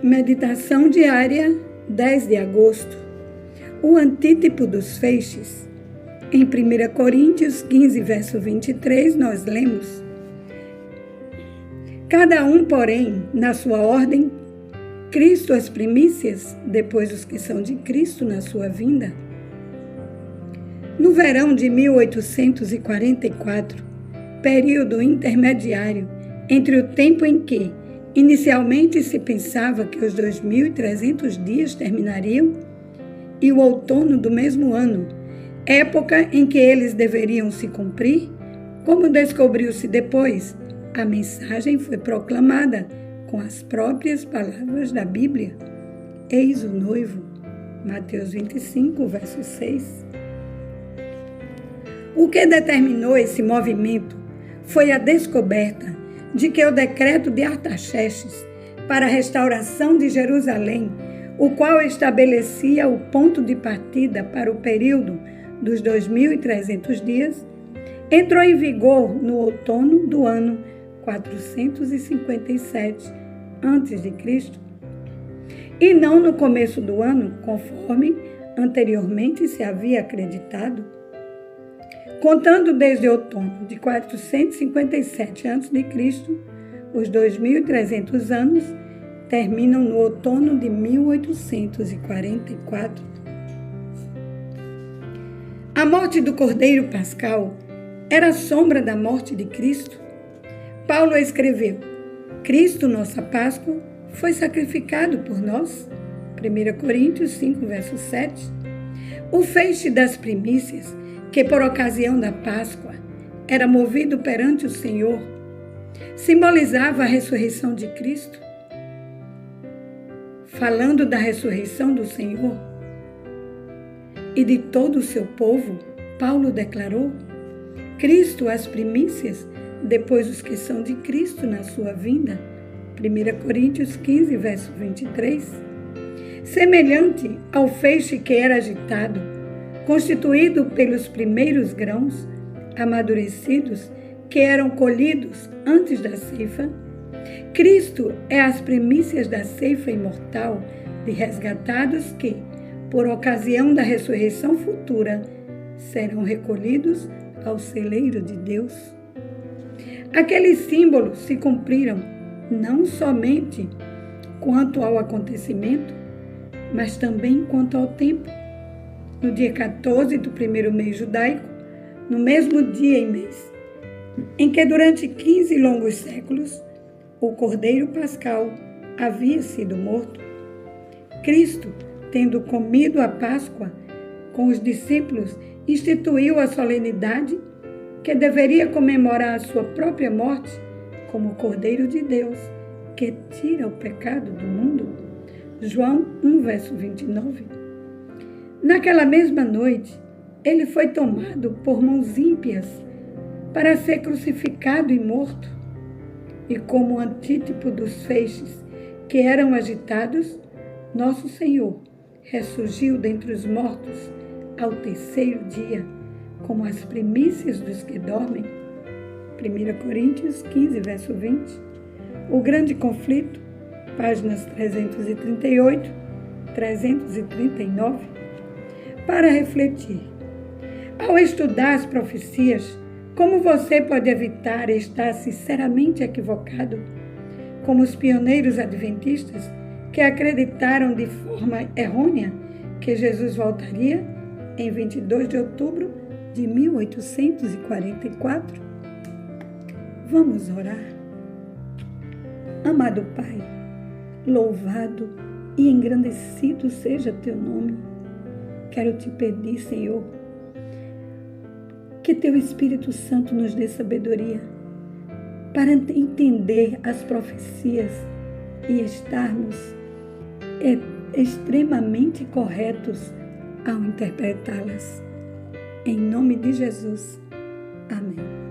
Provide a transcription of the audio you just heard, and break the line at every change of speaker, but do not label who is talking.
Meditação diária, 10 de agosto. O antítipo dos feixes. Em 1 Coríntios 15, verso 23, nós lemos: cada um, porém, na sua ordem, Cristo as primícias, depois os que são de Cristo na sua vinda. No verão de 1844, período intermediário entre o tempo em que inicialmente se pensava que os 2.300 dias terminariam e o outono do mesmo ano, época em que eles deveriam se cumprir, como descobriu-se depois, a mensagem foi proclamada com as próprias palavras da Bíblia. Eis o noivo. Mateus 25, verso 6. O que determinou esse movimento foi a descoberta de que o decreto de Artaxerxes para a restauração de Jerusalém, o qual estabelecia o ponto de partida para o período dos 2.300 dias, entrou em vigor no outono do ano 457 a.C., e não no começo do ano, conforme anteriormente se havia acreditado. Contando desde o outono de 457 a.C., os 2.300 anos terminam no outono de 1844. A morte do Cordeiro Pascal era a sombra da morte de Cristo. Paulo escreveu: Cristo, nossa Páscoa, foi sacrificado por nós. 1 Coríntios 5, verso 7. O feixe das primícias, que por ocasião da Páscoa era movido perante o Senhor, simbolizava a ressurreição de Cristo. Falando da ressurreição do Senhor e de todo o seu povo, Paulo declarou: Cristo as primícias, depois os que são de Cristo na sua vinda. 1 Coríntios 15, verso 23. Semelhante ao feixe que era agitado, constituído pelos primeiros grãos amadurecidos que eram colhidos antes da ceifa, Cristo é as primícias da ceifa imortal de resgatados que, por ocasião da ressurreição futura, serão recolhidos ao celeiro de Deus. Aqueles símbolos se cumpriram não somente quanto ao acontecimento, mas também quanto ao tempo. No dia 14 do primeiro mês judaico, no mesmo dia e mês, em que durante 15 longos séculos o Cordeiro Pascal havia sido morto, Cristo, tendo comido a Páscoa com os discípulos, instituiu a solenidade que deveria comemorar a sua própria morte como Cordeiro de Deus, que tira o pecado do mundo. João 1, verso 29. Naquela mesma noite, ele foi tomado por mãos ímpias para ser crucificado e morto. E como antítipo dos feixes que eram agitados, nosso Senhor ressurgiu dentre os mortos ao terceiro dia, como as primícias dos que dormem. 1 Coríntios 15, verso 20. O grande conflito, páginas 338, 339. Para refletir. Ao estudar as profecias, como você pode evitar estar sinceramente equivocado? Como os pioneiros adventistas que acreditaram de forma errônea que Jesus voltaria em 22 de outubro de 1844? Vamos orar. Amado Pai, louvado e engrandecido seja teu nome. Quero te pedir, Senhor, que teu Espírito Santo nos dê sabedoria para entender as profecias e estarmos extremamente corretos ao interpretá-las. Em nome de Jesus. Amém.